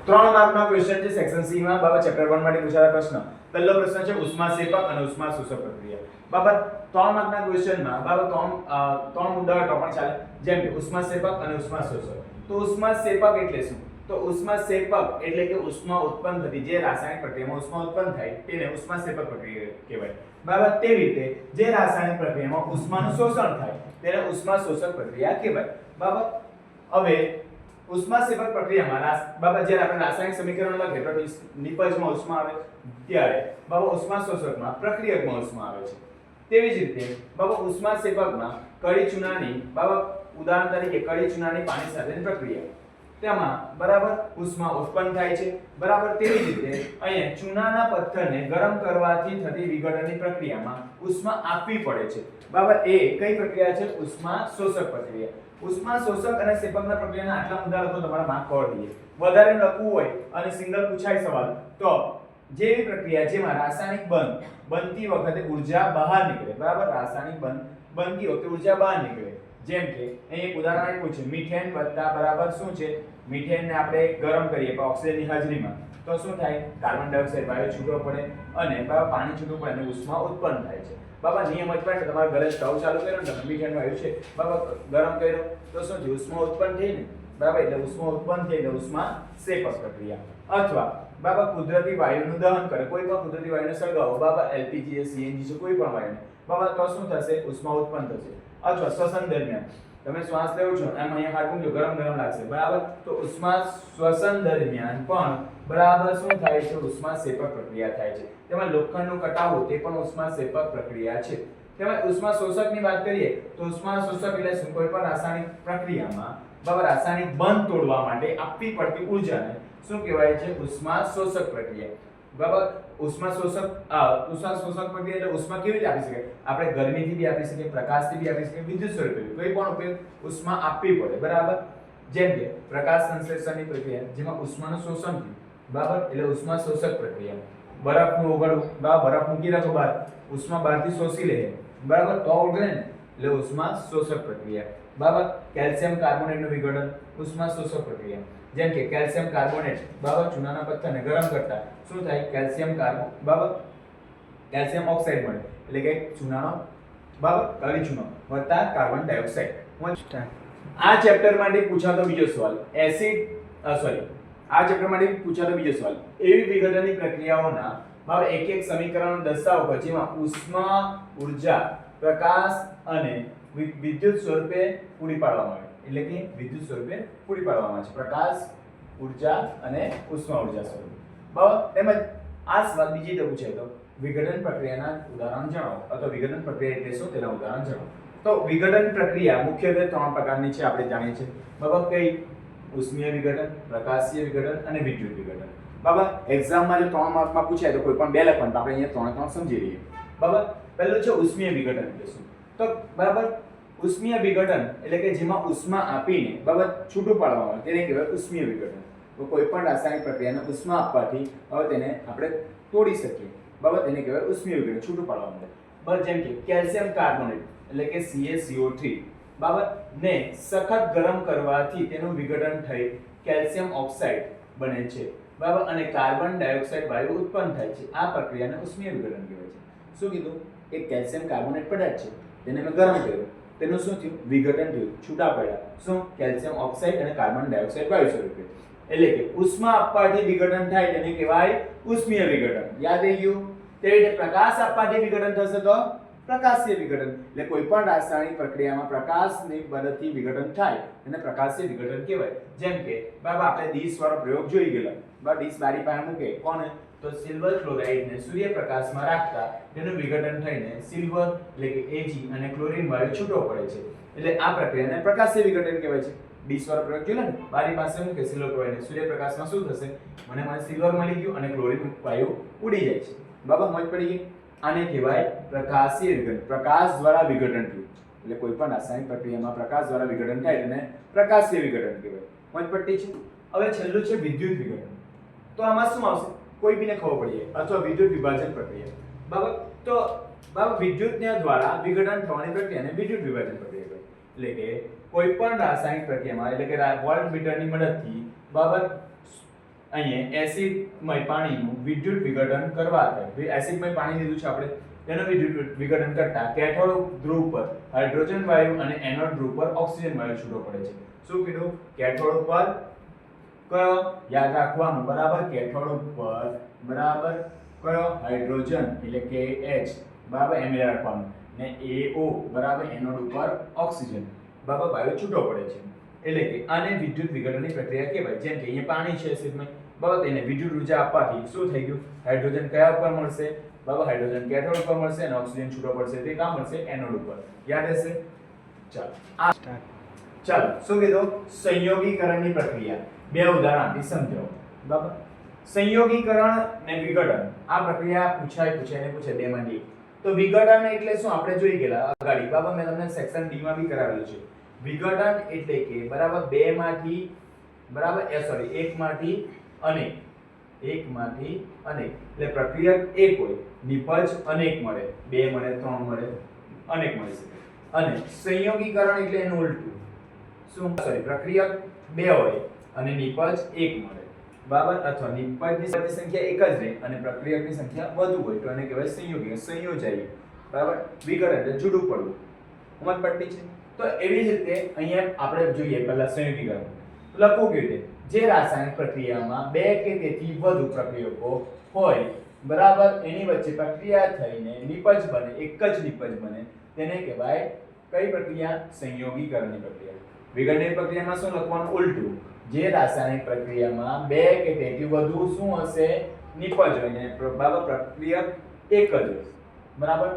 ત્રણ માર્કનો ક્વેશ્ચન છે section C માં બાબા ચેપ્ટર 1 માટે પૂછાયેલા પ્રશ્ન. પહેલો પ્રશ્ન છે ઉષ્માક્ષેપક અને ઉષ્માશોષક પ્રક્રિયા. બાબા ત્રણ માર્કના ક્વેશ્ચનમાં બાબા ત્રણ મુદ્દાઓ ટોપણ ચાલે, જેમ કે ઉષ્માક્ષેપક અને ઉષ્માશોષક. તો ઉષ્માક્ષેપક એટલે શું? તો ઉષ્માક્ષેપક એટલે કે ઉષ્મા ઉત્પન્ન થતી જે રાસાયણિક પ્રક્રિયામાં ઉષ્મા ઉત્પન્ન થાય તેને ઉષ્માક્ષેપક પ્રક્રિયા કહેવાય. બરાબર. તેવી રીતે જે રાસાયણિક પ્રક્રિયામાં ઉષ્માનું શોષણ થાય તેને ઉષ્માશોષક પ્રક્રિયા કહેવાય. બરાબર. હવે ઉષ્માક્ષેપક પ્રક્રિયામાં બાબા જ્યારે આપણે રાસાયણિક સમીકરણ લખીએ તો નિપજમાં ઉષ્મા આવે ત્યારે બાબા ઉષ્માશોષકમાં પ્રક્રિયકમાં ઉષ્મા આવે છે. તેવી જ રીતે બાબા ઉષ્માક્ષેપકમાં કળી ચૂનાની બાબા ઉદાહરણ તરીકે કળી ચૂનાની પાણી સાથેની પ્રક્રિયા તેમાં બરાબર ઉષ્મા ઉત્પન્ન થાય છે. બરાબર. તેવી જ રીતે અહીંયા ચૂનાના પથ્થરને ગરમ કરવાથી થતી વિઘટનની પ્રક્રિયામાં ઉષ્મા આપવી પડે છે. બરાબર. એ કઈ પ્રક્રિયા છે? ઉષ્માશોષક પ્રક્રિયા. ઉષ્માશોષક અને ક્ષેપકના પ્રક્રિયાના આટલા મુદ્દા લખો તમારા માર્ક કવર દઈએ. વધારે લખવું હોય અને સિંગલ પૂછાય સવાલ તો જેવી પ્રક્રિયા જેમાં રાસાયણિક બંધ બનતી વખતે ઊર્જા બહાર નીકળે. બરાબર. રાસાયણિક બંધ બનતી વખતે ઊર્જા બહાર નીકળે. જેમ કે અહીં એક ઉદાહરણ આપ્યું છે મીથેન વત્તા બરાબર શું છે? મીથેનને આપણે ગરમ કરીએ તો ઓક્સિજનની હાજરીમાં તો શું થાય? કાર્બન ડાયોક્સાઇડ વાયુ છૂટો પડે અને બરાબર પાણી છૂટું પડે અને ઉષ્મા ઉત્પન્ન થાય છે. બાબા નિયમ જ પડે તમારા ઘરે સ્ટવ ચાલુ કર્યો ને તમે મીથેન વાયુ છે બાબા ગરમ કર્યો તો શું થયું? ઉષ્મા ઉત્પન્ન થઈ ને. બરાબર. એટલે ઉષ્મા ઉત્પન્ન થઈ એટલે ઉષ્માક્ષેપક પ્રક્રિયા. અથવા બાબા કુદરતી વાયુનું દહન કરે, કોઈ પણ કુદરતી વાયુને સળગાવો બાબા એલપીજી છે સીએનજી છે કોઈ પણ વાયુને બાબા તો શું થશે? ઉષ્મા ઉત્પન્ન થશે. અથવા શ્વસન દરમિયાન તમે શ્વાસ લેવો છો એમ અહીંયા હાથ મૂકજો ગરમ લાગશે. બરાબર. તો ઉષ્મા શ્વસન દરમિયાન પણ બરાબર શું થાય છે? ઉષ્માક્ષેપક પ્રક્રિયા થાય છે. તેમાં લોખંડનું કટાવું તે પણ ઉષ્માક્ષેપક પ્રક્રિયા છે. તેમાં ઉષ્માશોષકની વાત કરીએ તો ઉષ્માશોષક એટલે શું? કોઈ પણ રાસાયણિક પ્રક્રિયામાં બરાબર રાસાયણિક બંધ તોડવા માટે આપવી પડતી ઊર્જાને શું કહેવાય છે? ઉષ્માશોષક પ્રક્રિયા. બરાબર. ઉષ્માશોષક પ્રક્રિયા એટલે ઉષ્મા કેવી રીતે આપી શકાય? આપણે ગરમીથી બી આપી શકીએ, પ્રકાશથી બી આપી શકીએ, વિદ્યુત સ્વરૂપે કોઈ પણ ઉપયોગ ઉષ્મા આપવી પડે. બરાબર. જેમ કે પ્રકાશ સંશ્લેષણની પ્રક્રિયા જેમાં ઉષ્માનું શોષણ થયું. બરાબર. એટલે ઉષ્માશોષક પ્રક્રિયા. બરફનું ઓગળવું બરાબર બરફ મૂકી રાખો બહાર ઉષ્મા બહારથી શોષી લે બરાબર તો ઓગળે ને એટલે ઉષ્માશોષક પ્રક્રિયા. બરાબર. કેલ્શિયમ કાર્બોનેટનું વિઘટન ઉષ્માશોષક પ્રક્રિયા. જેમ કે કેલ્શિયમ કાર્બોનેટ બરાબર ચૂનાના પથ્થરને ગરમ કરતા શું થાય? કેલ્શિયમ બરાબર કેલ્શિયમ ઓક્સાઇડ મળે એટલે કે ચૂનાનો બરાબર કળી ચૂનો વત્તા કાર્બન ડાયોક્સાઇડ. આ ચેપ્ટર માટે પૂછાતો બીજો સવાલ આ ચેપ્ટર માટે પૂછાતો બીજો સવાલ એવી વિઘટનની પ્રક્રિયાઓના બરાબર એક સમીકરણ દર્શાવો જેમાં ઉષ્મા ઉર્જા પ્રકાશ અને વિદ્યુત સ્વરૂપે પૂરી પાડવામાં આવે. એટલે કે વિદ્યુત સ્વરૂપે પૂરી પાડવામાં આવે છે. પ્રકાશ ઉર્જા અને ઉષ્મા ઉર્જા સ્વરૂપે. બરાબર. તેમજ આ સવાલ બીજી રીતે પૂછાય તો વિઘટન પ્રક્રિયાના ઉદાહરણ જણાવો અથવા વિઘટન પ્રક્રિયા એટલે શું તેના ઉદાહરણ જણાવો. તો વિઘટન પ્રક્રિયા મુખ્યત્વે ત્રણ પ્રકારની છે આપણે જાણીએ છીએ. બરાબર. કઈ? ઉષ્મીય વિઘટન, પ્રકાશીય વિઘટન અને વિદ્યુત વિઘટન. બરાબર. એક્ઝામમાં જો 3 માર્કમાં પૂછાય તો કોઈ પણ બે લખવાનું તો આપણે અહીંયા 3 સમજી લઈએ. બરાબર. પહેલું છે ઉષ્મીય વિઘટન એટલે શું? તો બરાબર ઉષ્મીય વિઘટન એટલે કે જેમાં ઉષ્મા આપીને બરાબર છૂટું પાડવામાં આવે તેને કહેવાય ઉષ્મીય વિઘટન. તો કોઈ પણ રાસાયણિક પ્રક્રિયાને ઉષ્મા આપવાથી હવે તેને આપણે તોડી શકીએ. બરાબર. તેને કહેવાય ઉષ્મીય વિઘટન છૂટું પાડવામાં આવે. બરાબર. જેમ કે કેલ્શિયમ કાર્બોનેટ એટલે કે CaCO3 બરાબર ને સખત ગરમ કરવાથી તેનું વિઘટન થઈ કેલ્શિયમ ઓક્સાઇડ બને છે. બરાબર. અને કાર્બન ડાયોક્સાઇડ વાયુ ઉત્પન્ન થાય છે. આ પ્રક્રિયાને ઉષ્મીય વિઘટન કહેવાય છે. શું કીધું? એક કેલ્શિયમ કાર્બોનેટ પદાર્થ છે તેને મેં ગરમ કર્યો તેનું શું થયું? વિઘટન થયું, છૂટા પડ્યા શું? કેલ્શિયમ ઓક્સાઇડ અને કાર્બન ડાયોક્સાઇડ વાયુ સ્વરૂપે. એટલે કે ઉષ્મા આપવાથી વિઘટન થાય તેને કહેવાય ઉષ્મીય વિઘટન. યાદ રહી ગયું? તેવી રીતે પ્રકાશ આપવાથી વિઘટન થશે તો પ્રકાશીય વિઘટન. એટલે કોઈ પણ રાસાયણિક પ્રક્રિયામાં પ્રકાશની મદદથી વિઘટન થાય એને પ્રકાશીય વિઘટન કહેવાય. જેમ કે બાબા આપણે ડીશ વાળો પ્રયોગ જોઈ ગયેલા. બરાબર. ડીશ બારી પાસે મૂકે કોને? તો સિલ્વર ક્લોરાઇડને સૂર્યપ્રકાશમાં રાખતા તેનું વિઘટન થઈને સિલ્વર એટલે કે Ag અને ક્લોરીન વાયુ છૂટો પડે છે. એટલે આ પ્રક્રિયાને પ્રકાશીય વિઘટન કહેવાય છે. ડીશ વાળો પ્રયોગ જોયો ને બારી પાસે મૂકે સિલ્વર ક્લોરાઇડને સૂર્યપ્રકાશમાં શું થશે? મને સિલ્વર મળી ગયું અને ક્લોરીન વાયુ ઉડી જાય છે. બરાબર. સમજ પડી ગઈ? આને કહેવાય પ્રકાશીય વિઘટન. પ્રકાશ દ્વારા વિઘટન થયું એટલે કોઈ પણ રાસાયણિક પ્રક્રિયામાં પ્રકાશ દ્વારા વિઘટન થાય તેને પ્રકાશીય વિઘટન કહેવાય. સમજ પડી છે? હવે છેલ્લું છે વિદ્યુત વિઘટન. તો આમાં શું આવશે? કોઈ બીને ખબર પડી અથવા વિદ્યુત વિભાજન પ્રક્રિયા. બરાબર. તો બરાબર વિદ્યુતના દ્વારા વિઘટન થવાની પ્રક્રિયાને વિદ્યુત વિભાજન પ્રક્રિયા કહેવાય. એટલે કે કોઈ પણ રાસાયણિક પ્રક્રિયામાં એટલે કે વોલ્ટમીટરની મદદથી બરાબર અહીંયા એસિડમય પાણીનું વિદ્યુત વિઘટન કરવા થાય એસિડમય પાણી લીધું છે આપણે તેનું વિદ્યુત વિઘટન કરતા કેથોડ ધ્રુવ પર હાઇડ્રોજન વાયુ અને એનોડ ધ્રુવ પર ઓક્સિજન વાયુ છૂટો પડે છે શું કીધું કેથોડ પર કયો યાદ રાખવાનું બરાબર કેથોડ પર બરાબર કયો હાઇડ્રોજન એટલે કે H બરાબર એમ યાદ રાખવાનું ને AO બરાબર એનોડ ઉપર ઓક્સિજન બરાબર વાયુ છૂટો પડે છે એટલે કે આને વિદ્યુત વિઘટનની પ્રક્રિયા કહેવાય જેમ કે અહીંયા પાણી છે એસિડમાં બરાબર તેને વિદ્યુત ઉર્જા આપવાથી શું થઈ ગયું હાઇડ્રોજન કયા ઉપર મળશે બરાબર હાઇડ્રોજન કેથોડ ઉપર મળશે અને ઓક્સિજન છૂટો પડશે તે કાં મળશે એનોડ ઉપર યાદ હશે ચાલો ચાલો શું કીધું સંયોગીકરણની પ્રક્રિયા બે ઉદાહરણ આપી સમજો બરાબર સંયોગીકરણ ને વિઘટન આ પ્રક્રિયા પૂછે બે માંથી તો વિઘટન એટલે શું આપણે જોઈ ગયેલા અગાડી બરાબર મેં તમને સેક્શન ડી માં બી કરાવેલું છે વિઘટન એટલે કે બરાબર બે માંથી બરાબર એકમાંથી અનેક એટલે પ્રક્રિયક એક હોય નિપજ અનેક મળે બે મળે ત્રણ મળે અનેક મળી શકે અને સંયોગીકરણ એટલે એનું ઉલટું શું પ્રક્રિયક બે હોય અને નિપજ એક મળે બરાબર અથવા નિપજની સંખ્યા એક જ રહે અને પ્રક્રિયકની સંખ્યા વધુ હોય તો એને કહેવાય સંયોગી સંયોજાય બરાબર વિઘટન એટલે જુદું પડવું સમજ પડતી છે તો એવી જ રીતે અહીંયા આપણે જોઈએ પહેલા સંયોગીકરણ લખવું કેવી રીતે જે રાસાયણિક પ્રક્રિયામાં બે કે તેથી વધુ પ્રક્રિયકો હોય બરાબર એની વચ્ચે પ્રક્રિયા થઈને નિપજ બને એક જ નિપજ બને તેને કહેવાય કઈ પ્રક્રિયા સંયોગીકરણની પ્રક્રિયા વિઘટનની પ્રક્રિયામાં શું લખવાનું ઉલટું જે રાસાયણિક પ્રક્રિયામાં બે કે તેથી વધુ શું હશે નિપજ હોય ને બરાબર પ્રક્રિયક એક જ હશે બરાબર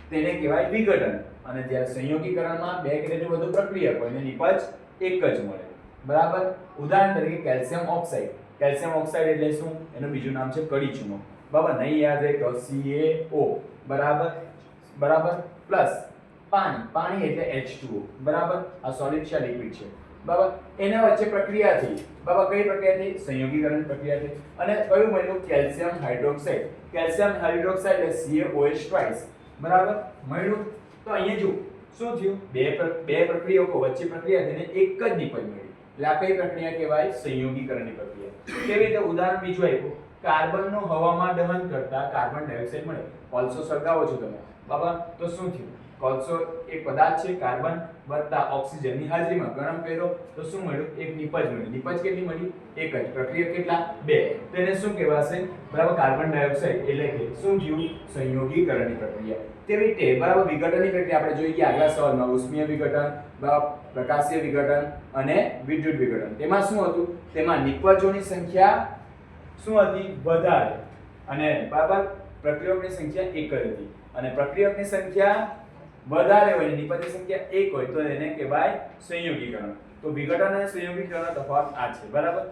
તેને કહેવાય વિઘટન અને જ્યારે સંયોગીકરણમાં બે કે તેથી વધુ પ્રક્રિયક હોય ને નિપજ એક જ મળે બરાબર ઉદાહરણ તરીકે કેલ્શિયમ ઓક્સાઇડ એટલે શું એનું બીજું નામ છે કડી ચૂનો બરાબર નહીં યાદ રહે તો CaO બરાબર પ્લસ પાણી એટલે H2O બરાબર આ સોલિડ છે લિક્વિડ છે બરાબર એના વચ્ચે પ્રક્રિયા થઈ બરાબર કઈ પ્રક્રિયા થઈ સંયોગીકરણ પ્રક્રિયા થઈ અને કયું મળ્યું કેલ્શિયમ હાઇડ્રોક્સાઇડ એટલે CaOH ટ્વાઇસ બરાબર મળ્યું તો અહીંયા જો શું થયું બે પ્રક્રિયકો વચ્ચે પ્રક્રિયા થઈને એક જ નિપજ મળી એટલે આ કઈ પ્રક્રિયા કહેવાય સંયોગીકરણની પ્રક્રિયા કેવી રીતે ઉદાહરણ બીજું આપ્યું કાર્બનનું હવામાં દહન કરતા કાર્બન ડાયોક્સાઇડ મળે કોલસો સળગાવો છો તમે બરાબર તો શું થયું કોલસો એક પદાર્થ છે કાર્બન વત્તા ઓક્સિજનની હાજરીમાં ગરમ કર્યો તો શું મળ્યું એક નિપજ મળી નિપજ કેટલી મળી એક જ પ્રક્રિયા કેટલા બે તેને શું કહેવાશે બરાબર કાર્બન ડાયોક્સાઇડ એટલે કે શું થયું સંયોગીકરણની પ્રક્રિયા તેવી રીતે બરાબર વિઘટનની પ્રક્રિયા આપણે જોઈ ગયા આગલા સવાલમાં ઉષ્મીય વિઘટન બરાબર પ્રકાશીય વિઘટન અને વિદ્યુત વિઘટન તેમાં શું હતું તેમાં નિપજોની સંખ્યા શું હતી વધારે અને બરાબર પ્રક્રિયકોની સંખ્યા એક જ હતી અને પ્રક્રિયકની સંખ્યા વધારે હોય નિપજની સંખ્યા એક હોય તો એને કહેવાય સંયોગીકરણ તો વિઘટન અને સંયોગીકરણ તફાવત આ છે બરાબર